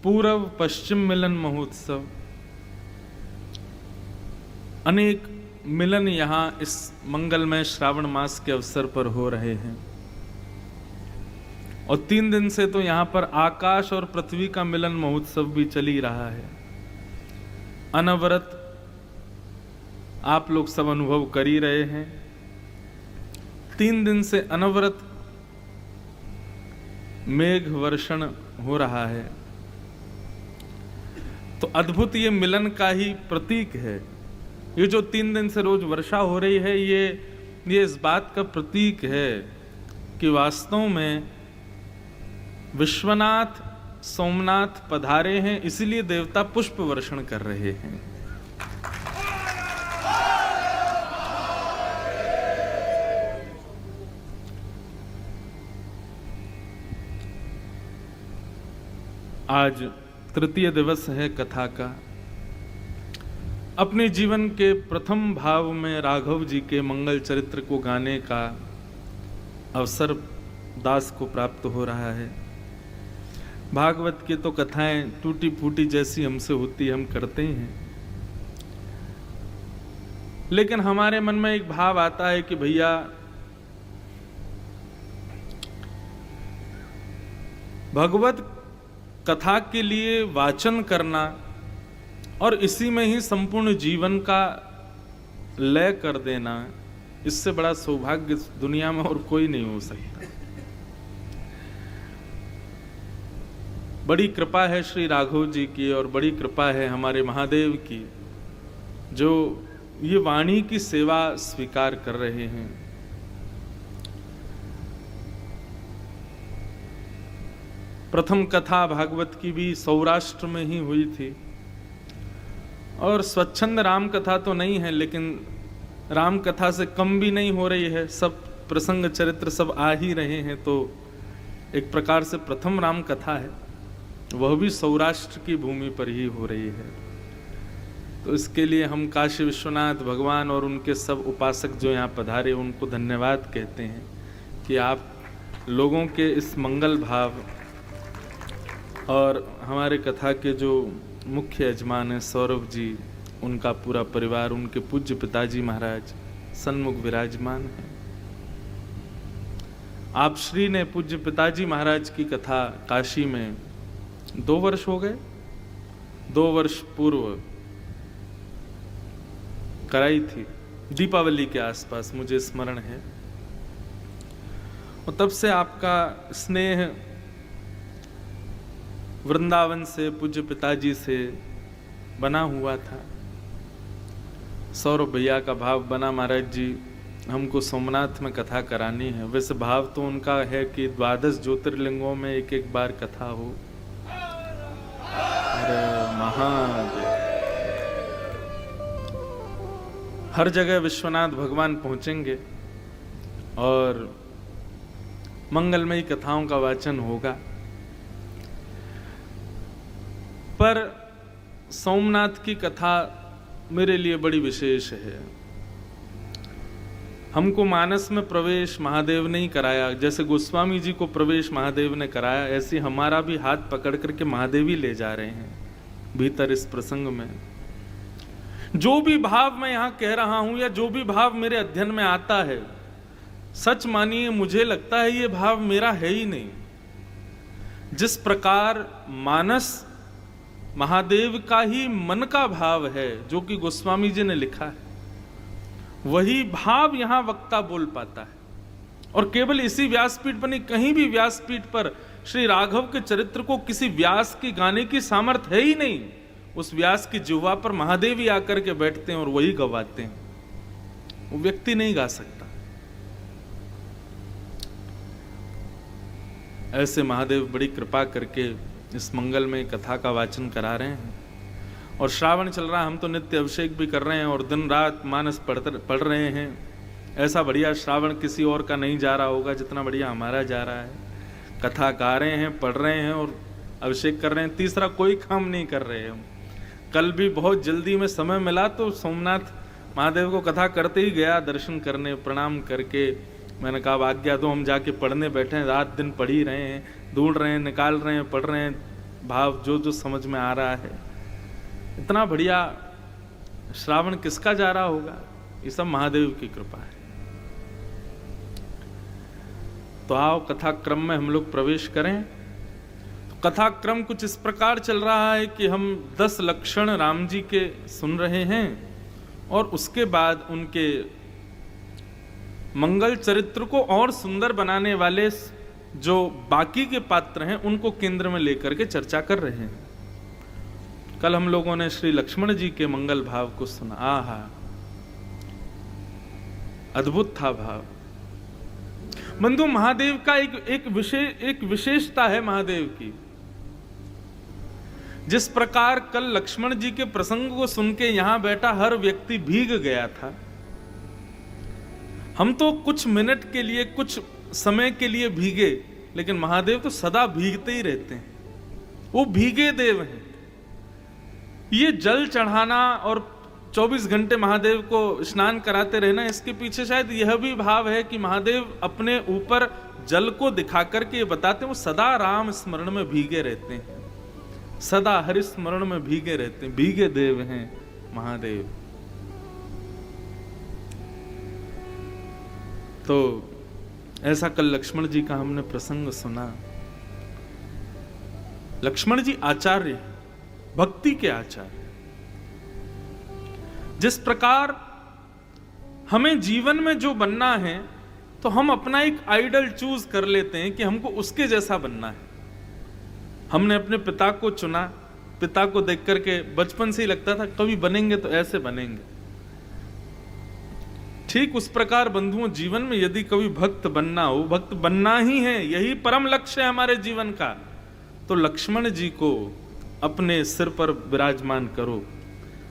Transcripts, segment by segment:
पूर्व पश्चिम मिलन महोत्सव, अनेक मिलन यहाँ इस मंगलमय श्रावण मास के अवसर पर हो रहे हैं। और 3 दिन से तो यहाँ पर आकाश और पृथ्वी का मिलन महोत्सव भी चल ही रहा है। अनवरत आप लोग सब अनुभव कर ही रहे हैं। 3 दिन से अनवरत मेघ वर्षण हो रहा है। तो अद्भुत ये मिलन का ही प्रतीक है। ये जो 3 दिन से रोज वर्षा हो रही है, ये इस बात का प्रतीक है कि वास्तव में विश्वनाथ सोमनाथ पधारे हैं, इसीलिए देवता पुष्प वर्षण कर रहे हैं। आज तृतीय दिवस है कथा का। अपने जीवन के प्रथम भाव में राघव जी के मंगल चरित्र को गाने का अवसर दास को प्राप्त हो रहा है। भागवत की तो कथाएं टूटी फूटी जैसी हमसे होती हम करते ही हैं, लेकिन हमारे मन में एक भाव आता है कि भैया भगवत कथा के लिए वाचन करना और इसी में ही संपूर्ण जीवन का लय कर देना, इससे बड़ा सौभाग्य दुनिया में और कोई नहीं हो सकता। बड़ी कृपा है श्री राघव जी की और बड़ी कृपा है हमारे महादेव की, जो ये वाणी की सेवा स्वीकार कर रहे हैं। प्रथम कथा भागवत की भी सौराष्ट्र में ही हुई थी और स्वच्छंद राम कथा तो नहीं है, लेकिन राम कथा से कम भी नहीं हो रही है। सब प्रसंग चरित्र सब आ ही रहे हैं, तो एक प्रकार से प्रथम राम कथा है, वह भी सौराष्ट्र की भूमि पर ही हो रही है। तो इसके लिए हम काशी विश्वनाथ भगवान और उनके सब उपासक जो यहाँ पधारे उनको धन्यवाद कहते हैं कि आप लोगों के इस मंगल भाव और हमारे कथा के जो मुख्य यजमान हैं सौरभ जी, उनका पूरा परिवार, उनके पूज्य पिताजी महाराज सन्मुख विराजमान हैं। आप श्री ने पूज्य पिताजी महाराज की कथा काशी में 2 वर्ष हो गए, 2 वर्ष पूर्व कराई थी, दीपावली के आसपास मुझे स्मरण है। और तब से आपका स्नेह वृंदावन से पूज्य पिताजी से बना हुआ था। सौरभ भैया का भाव बना, महाराज जी हमको सोमनाथ में कथा करानी है। वैसे भाव तो उनका है कि 12 ज्योतिर्लिंगों में एक एक बार कथा हो। अरे महादेव, हर जगह विश्वनाथ भगवान पहुंचेंगे और मंगलमयी कथाओं का वाचन होगा। पर सोमनाथ की कथा मेरे लिए बड़ी विशेष है। हमको मानस में प्रवेश महादेव ने ही कराया, जैसे गोस्वामी जी को प्रवेश महादेव ने कराया, ऐसे हमारा भी हाथ पकड़ करके महादेव ही ले जा रहे हैं भीतर इस प्रसंग में। जो भी भाव मैं यहाँ कह रहा हूं या जो भी भाव मेरे अध्ययन में आता है, सच मानिए मुझे लगता है ये भाव मेरा है ही नहीं। जिस प्रकार मानस महादेव का ही मन का भाव है जो कि गोस्वामी जी ने लिखा है, वही भाव यहां वक्ता बोल पाता है। और केवल इसी व्यासपीठ पर नहीं, कहीं भी व्यासपीठ पर श्री राघव के चरित्र को किसी व्यास की गाने की सामर्थ्य है ही नहीं। उस व्यास की जिह्वा पर महादेव ही आकर के बैठते हैं और वही गवाते हैं, वो व्यक्ति नहीं गा सकता। ऐसे महादेव बड़ी कृपा करके इस मंगल में कथा का वाचन करा रहे हैं। और श्रावण चल रहा है, हम तो नित्य अभिषेक भी कर रहे हैं और दिन रात मानस पढ़ रहे हैं। ऐसा बढ़िया श्रावण किसी और का नहीं जा रहा होगा जितना बढ़िया हमारा जा रहा है। कथा गा रहे हैं, पढ़ रहे हैं और अभिषेक कर रहे हैं। तीसरा कोई काम नहीं कर रहे हम। कल भी बहुत जल्दी में समय मिला तो सोमनाथ महादेव को कथा करते ही गया दर्शन करने, प्रणाम करके मैंने कहा आज्ञा दो, हम जाके पढ़ने बैठे हैं। रात दिन पढ़ ही रहे हैं, ढूंढ रहे हैं, निकाल रहे हैं, पढ़ रहे हैं, भाव जो जो समझ में आ रहा है। इतना बढ़िया श्रावण किसका जा रहा होगा, ये सब महादेव की कृपा है। तो आओ कथा क्रम में हम लोग प्रवेश करें। तो कथा क्रम कुछ इस प्रकार चल रहा है कि हम 10 लक्षण राम जी के सुन रहे हैं और उसके बाद उनके मंगल चरित्र को और सुंदर बनाने वाले जो बाकी के पात्र हैं उनको केंद्र में लेकर के चर्चा कर रहे हैं। कल हम लोगों ने श्री लक्ष्मण जी के मंगल भाव को सुना। आहा, अद्भुत था भाव। बंधु, महादेव का एक विशेषता है महादेव की। जिस प्रकार कल लक्ष्मण जी के प्रसंग को सुन के यहां बैठा हर व्यक्ति भीग गया था, हम तो कुछ मिनट के लिए, कुछ समय के लिए भीगे, लेकिन महादेव तो सदा भीगते ही रहते हैं। वो भीगे देव हैं। ये जल चढ़ाना और 24 घंटे महादेव को स्नान कराते रहना, इसके पीछे शायद यह भी भाव है कि महादेव अपने ऊपर जल को दिखा करके बताते हैं वो सदा राम स्मरण में भीगे रहते हैं, सदा हरि स्मरण में भीगे रहते हैं। भीगे देव हैं महादेव। तो ऐसा कल लक्ष्मण जी का हमने प्रसंग सुना। लक्ष्मण जी आचार्य, भक्ति के आचार्य। जिस प्रकार हमें जीवन में जो बनना है तो हम अपना एक आइडल चूज कर लेते हैं कि हमको उसके जैसा बनना है। हमने अपने पिता को चुना, पिता को देख करके बचपन से ही लगता था कभी बनेंगे तो ऐसे बनेंगे। ठीक उस प्रकार बंधुओं, जीवन में यदि कभी भक्त बनना हो, भक्त बनना ही है, यही परम लक्ष्य है हमारे जीवन का, तो लक्ष्मण जी को अपने सिर पर विराजमान करो।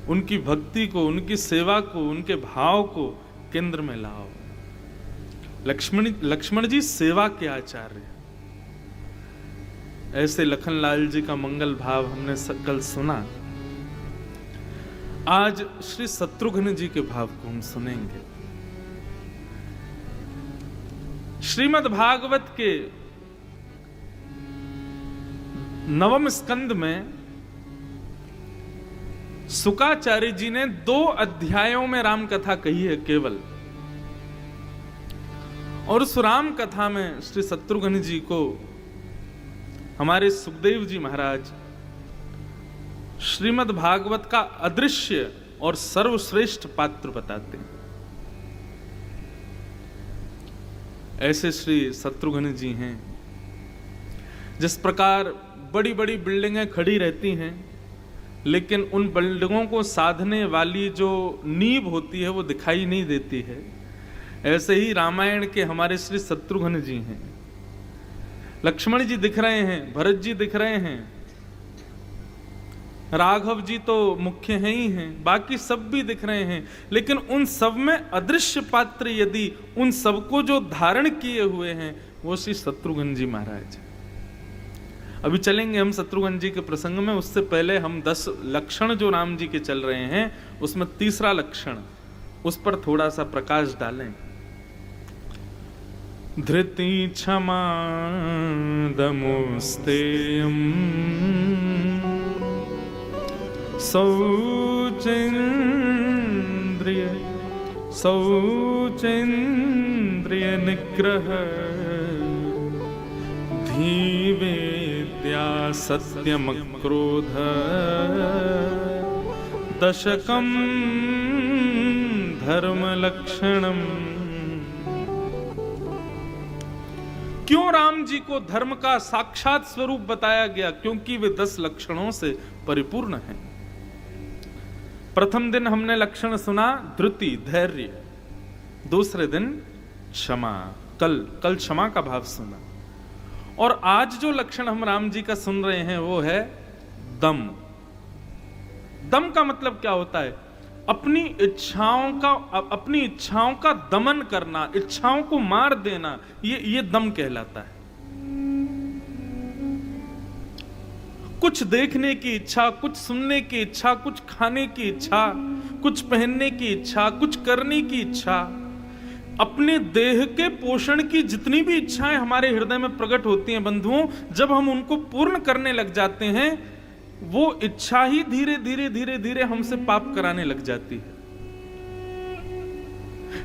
उनकी भक्ति को, उनकी सेवा को, उनके भाव को केंद्र में लाओ। लक्ष्मण जी सेवा के आचार्य। ऐसे लखनलाल जी का मंगल भाव हमने कल सुना। आज श्री शत्रुघ्न जी के भाव को हम सुनेंगे। श्रीमद् भागवत के 9वें स्कंद में शुकाचार्य जी ने 2 अध्यायों में राम कथा कही है केवल। और उस राम कथा में श्री शत्रुघ्न जी को हमारे सुखदेव जी महाराज श्रीमद् भागवत का अदृश्य और सर्वश्रेष्ठ पात्र बताते हैं। ऐसे श्री शत्रुघ्न जी हैं। जिस प्रकार बड़ी बड़ी बिल्डिंगें खड़ी रहती हैं, लेकिन उन बिल्डिंगों को साधने वाली जो नींव होती है वो दिखाई नहीं देती है, ऐसे ही रामायण के हमारे श्री शत्रुघ्न जी हैं। लक्ष्मण जी दिख रहे हैं, भरत जी दिख रहे हैं, राघव जी तो मुख्य हैं ही हैं, बाकी सब भी दिख रहे हैं, लेकिन उन सब में अदृश्य पात्र यदि उन सबको जो धारण किए हुए हैं वो श्री शत्रुघ्न जी महाराज। अभी चलेंगे हम शत्रुघ्न जी के प्रसंग में। उससे पहले हम 10 लक्षण जो राम जी के चल रहे हैं उसमें तीसरा लक्षण, उस पर थोड़ा सा प्रकाश डालें। धृति क्षमा दमोस्तेयम् शौचेन्द्रिय निग्रह धीवेद्या सत्यमक्रोध दशकं धर्मलक्षणम्। क्यों राम जी को धर्म का साक्षात स्वरूप बताया गया? क्योंकि वे 10 लक्षणों से परिपूर्ण हैं। प्रथम दिन हमने लक्षण सुना धृति, धैर्य। दूसरे दिन क्षमा, कल क्षमा का भाव सुना। और आज जो लक्षण हम राम जी का सुन रहे हैं वो है दम। दम का मतलब क्या होता है? अपनी इच्छाओं का दमन करना, इच्छाओं को मार देना, ये दम कहलाता है। कुछ देखने की इच्छा, कुछ सुनने की इच्छा, कुछ खाने की इच्छा, कुछ पहनने की इच्छा, कुछ करने की इच्छा, अपने देह के पोषण की जितनी भी इच्छाएं हमारे हृदय में प्रकट होती हैं बंधुओं, जब हम उनको पूर्ण करने लग जाते हैं, वो इच्छा ही धीरे धीरे धीरे धीरे हमसे पाप कराने लग जाती है।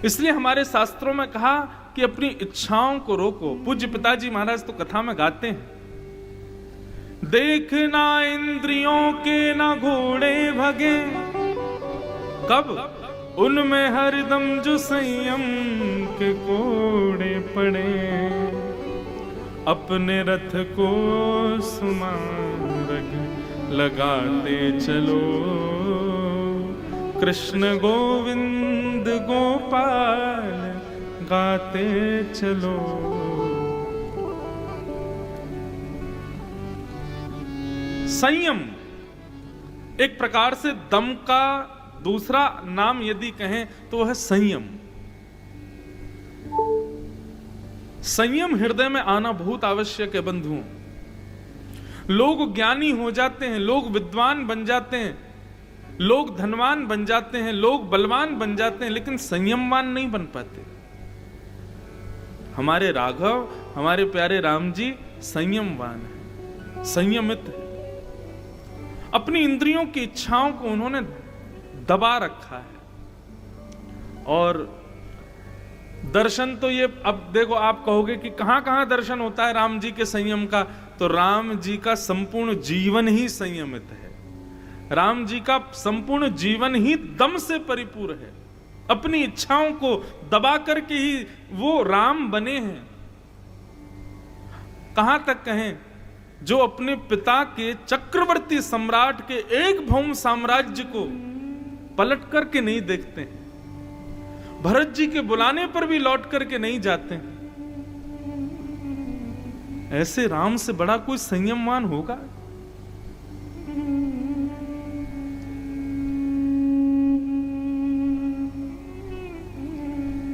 इसलिए हमारे शास्त्रों में कहा कि अपनी इच्छाओं को रोको। पूज्य पिताजी महाराज तो कथा में गाते हैं, देखना इंद्रियों के ना घोड़े भगे, कब? उनमें हरदम जो संयम के कोड़े पड़े, अपने रथ को सुमार्ग लगाते चलो, कृष्ण गोविंद गोपाल गाते चलो। संयम एक प्रकार से दम का दूसरा नाम यदि कहें तो वह है संयम। संयम हृदय में आना बहुत आवश्यक है बंधुओं। लोग ज्ञानी हो जाते हैं, लोग विद्वान बन जाते हैं, लोग धनवान बन जाते हैं, लोग बलवान बन जाते हैं, लेकिन संयमवान नहीं बन पाते। हमारे राघव, हमारे प्यारे राम जी संयमवान है, संयमित है। अपनी इंद्रियों की इच्छाओं को उन्होंने दबा रखा है। और दर्शन तो ये, अब देखो आप कहोगे कि कहां कहां दर्शन होता है राम जी के संयम का, तो राम जी का संपूर्ण जीवन ही संयमित है। राम जी का संपूर्ण जीवन ही दम से परिपूर्ण है। अपनी इच्छाओं को दबा करके ही वो राम बने हैं। कहां तक कहें, जो अपने पिता के चक्रवर्ती सम्राट के एक भौम साम्राज्य को पलट करके नहीं देखते, भरत जी के बुलाने पर भी लौट करके नहीं जाते, ऐसे राम से बड़ा कोई संयमवान होगा?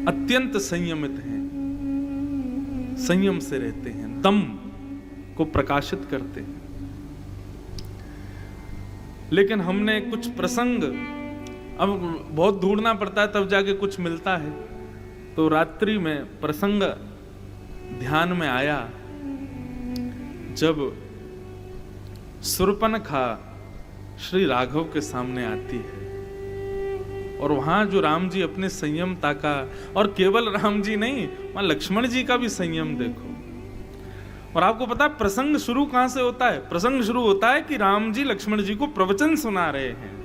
अत्यंत संयमित हैं, संयम से रहते हैं, दम को प्रकाशित करते हैं। लेकिन हमने कुछ प्रसंग, अब बहुत ढूंढना पड़ता है तब जाके कुछ मिलता है, तो रात्रि में प्रसंग ध्यान में आया जब शूर्पणखा श्री राघव के सामने आती है, और वहां जो राम जी अपने संयमता का, और केवल राम जी नहीं, वहां लक्ष्मण जी का भी संयम देखो। और आपको पता है प्रसंग शुरू कहां से होता है? प्रसंग शुरू होता है कि राम जी लक्ष्मण जी को प्रवचन सुना रहे हैं।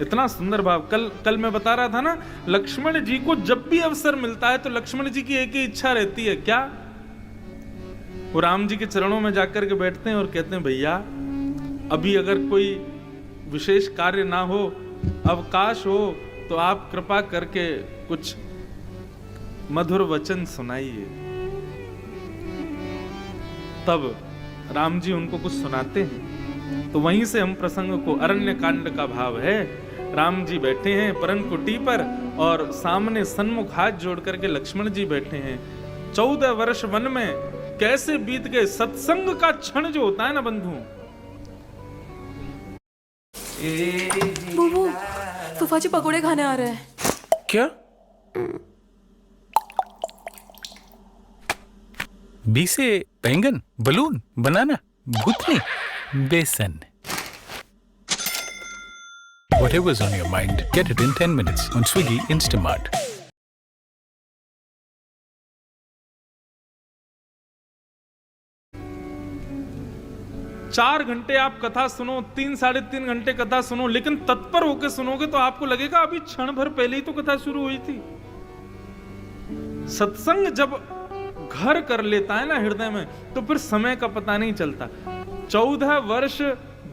इतना सुंदर भाव। कल मैं बता रहा था ना, लक्ष्मण जी को जब भी अवसर मिलता है तो लक्ष्मण जी की एक ही इच्छा रहती है, क्या? वो राम जी के चरणों में जाकर के बैठते हैं और कहते हैं, भैया अभी अगर कोई विशेष कार्य ना हो, अवकाश हो, तो आप कृपा करके कुछ मधुर वचन सुनाइए। तब राम जी उनको कुछ सुनाते हैं। तो वहीं से हम प्रसंग को, अरण्य कांड का भाव है। राम जी बैठे हैं परन कुटी पर, और सामने सन्मुख हाथ जोड़ करके लक्ष्मण जी बैठे हैं। 14 वर्ष वन में कैसे बीत गए। सत्संग का क्षण जो होता है ना बंधु। बुबू, फूफा जी पकोड़े खाने आ रहे हैं। क्या? बी से बैंगन, बलून, बनाना, भूतनी, बेसन। Whatever's on your mind, get it in 10 minutes on Swiggy Instamart. चार घंटे आप कथा सुनो, 3 साढ़े 3 घंटे कथा सुनो, लेकिन तत्पर होकर सुनोगे तो आपको लगेगा अभी क्षण भर पहले ही तो कथा शुरू हुई थी। सत्संग जब घर कर लेता है ना हृदय में, तो फिर समय का पता नहीं चलता। 14 वर्ष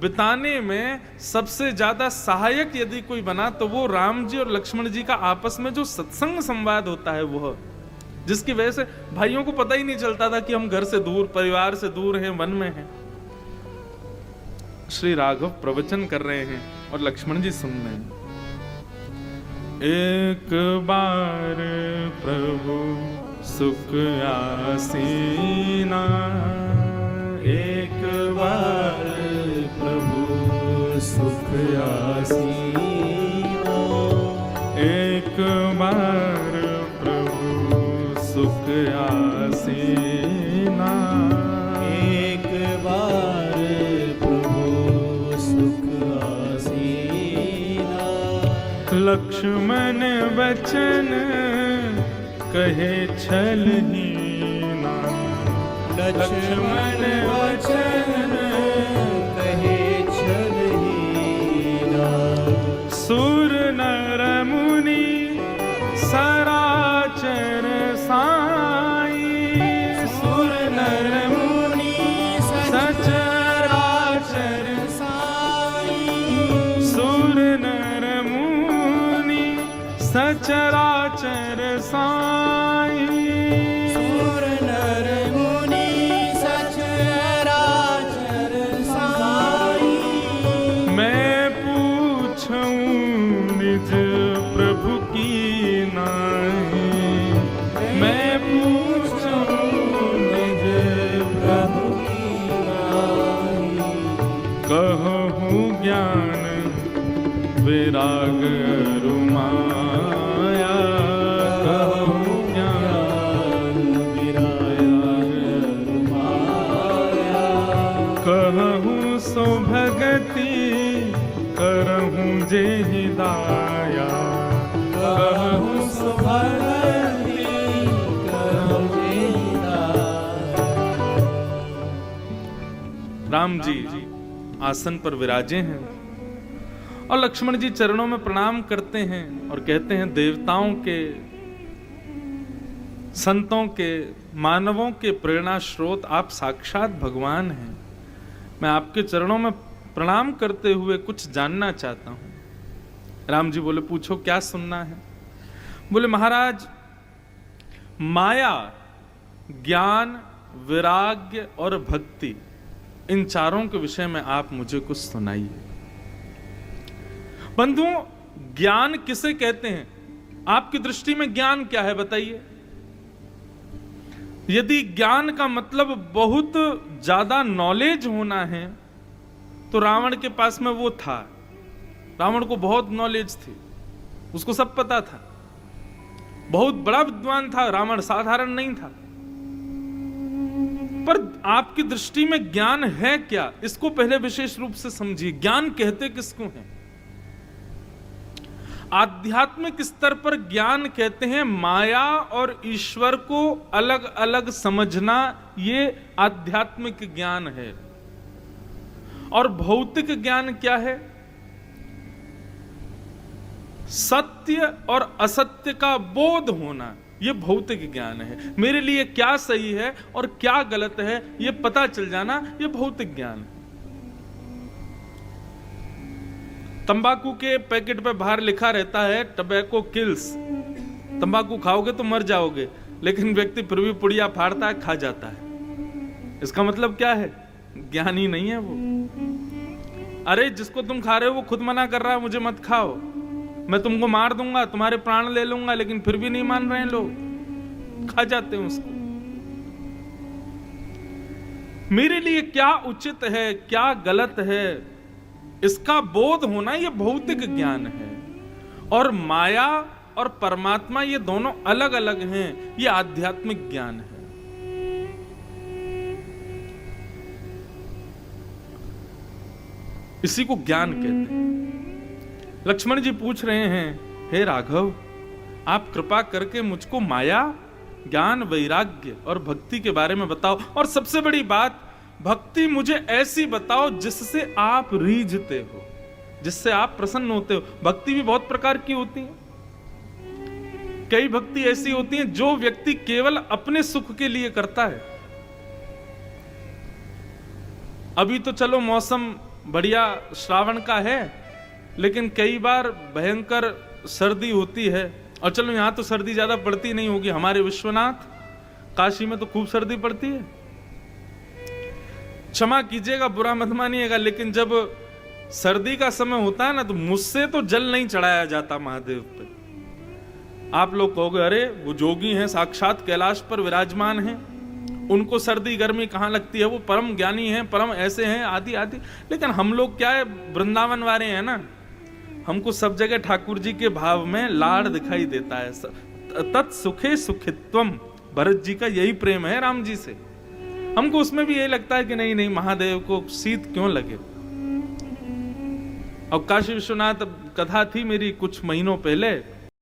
बिताने में सबसे ज्यादा सहायक यदि कोई बना तो वो राम जी और लक्ष्मण जी का आपस में जो सत्संग संवाद होता है, वह जिसकी वजह से भाइयों को पता ही नहीं चलता था कि हम घर से दूर, परिवार से दूर हैं, वन में हैं। श्री राघव प्रवचन कर रहे हैं और लक्ष्मण जी सुन रहे हैं। एक बार प्रभु सुख आसीना, एक बार प्रभु सुख आसीना, एक बार लक्ष्मण वचन कहे छलहीना, लक्ष्मण वचन कहे छलहीना। सुर नर मुनि सराचर साई, सुर नर मुनि सचराचर साई। सुर नर मुनि सचराचर साई। सुर नर मुनि सचराचर साई। मैं पूछूं निज प्रभु की नाई, मैं पूछूं निज प्रभु की नाई। कहूँ ज्ञान विराग अरु माया, कहूँ ज्ञान विराग अरु माया। कहूँ सो भगति करहूँ जे हिदाया, कहूँ सो भगति करहूँ जे हिदाया। राम जी आसन पर विराजे हैं और लक्ष्मण जी चरणों में प्रणाम करते हैं और कहते हैं, देवताओं के, संतों के, मानवों के प्रेरणा स्रोत आप साक्षात भगवान हैं। मैं आपके चरणों में प्रणाम करते हुए कुछ जानना चाहता हूं। राम जी बोले, पूछो क्या सुनना है। बोले, महाराज माया, ज्ञान, वैराग्य और भक्ति, इन चारों के विषय में आप मुझे कुछ सुनाइए। बंधुओं, ज्ञान किसे कहते हैं? आपकी दृष्टि में ज्ञान क्या है बताइए। यदि ज्ञान का मतलब बहुत ज्यादा नॉलेज होना है तो रावण के पास में वो था। रावण को बहुत नॉलेज थी, उसको सब पता था, बहुत बड़ा विद्वान था रावण, साधारण नहीं था। पर आपकी दृष्टि में ज्ञान है क्या, इसको पहले विशेष रूप से समझिए। ज्ञान कहते किसको हैं? आध्यात्मिक स्तर पर ज्ञान कहते हैं माया और ईश्वर को अलग अलग समझना, ये आध्यात्मिक ज्ञान है। और भौतिक ज्ञान क्या है? सत्य और असत्य का बोध होना, यह भौतिक ज्ञान है। मेरे लिए क्या सही है और क्या गलत है यह पता चल जाना, यह भौतिक ज्ञान है। तंबाकू के पैकेट पे बाहर लिखा रहता है टबैको किल्स, तंबाकू खाओगे तो मर जाओगे, लेकिन व्यक्ति फिर भी पुड़िया फाड़ता है, खा जाता है। इसका मतलब क्या है? ज्ञानी नहीं है वो। अरे जिसको तुम खा रहे हो वो खुद मना कर रहा है, मुझे मत खाओ, मैं तुमको मार दूंगा, तुम्हारे प्राण ले लूंगा, लेकिन फिर भी नहीं मान रहे हैं लोग, खा जाते हैं उसको। मेरे लिए क्या उचित है, क्या गलत है, इसका बोध होना, यह भौतिक ज्ञान है। और माया और परमात्मा ये दोनों अलग अलग हैं, यह आध्यात्मिक ज्ञान है। इसी को ज्ञान कहते हैं। लक्ष्मण जी पूछ रहे हैं, हे राघव, आप कृपा करके मुझको माया, ज्ञान, वैराग्य और भक्ति के बारे में बताओ। और सबसे बड़ी बात, भक्ति मुझे ऐसी बताओ जिससे आप रीझते हो, जिससे आप प्रसन्न होते हो। भक्ति भी बहुत प्रकार की होती है। कई भक्ति ऐसी होती है जो व्यक्ति केवल अपने सुख के लिए करता है। अभी तो चलो मौसम बढ़िया श्रावण का है, लेकिन कई बार भयंकर सर्दी होती है। और चलो यहां तो सर्दी ज्यादा पड़ती नहीं होगी, हमारे विश्वनाथ काशी में तो खूब सर्दी पड़ती है। क्षमा कीजिएगा, बुरा मत मानिएगा, लेकिन जब सर्दी का समय होता है ना, तो मुझसे तो जल नहीं चढ़ाया जाता महादेव पे। आप लोग कहोगे, अरे वो जोगी हैं, साक्षात कैलाश पर विराजमान हैं, उनको सर्दी गर्मी कहां लगती है, वो परम ज्ञानी हैं, परम ऐसे हैं, आदि आदि। लेकिन हम लोग क्या है, वृंदावन वाले हैं ना, हमको सब जगह ठाकुर जी के भाव में लाड़ दिखाई देता है। तत्सुखे सुखित्वम, भरत जी का यही प्रेम है राम जी से। हमको उसमें भी यही लगता है कि नहीं नहीं, महादेव को शीत क्यों लगे। और काशी विश्वनाथ कथा थी मेरी कुछ महीनों पहले,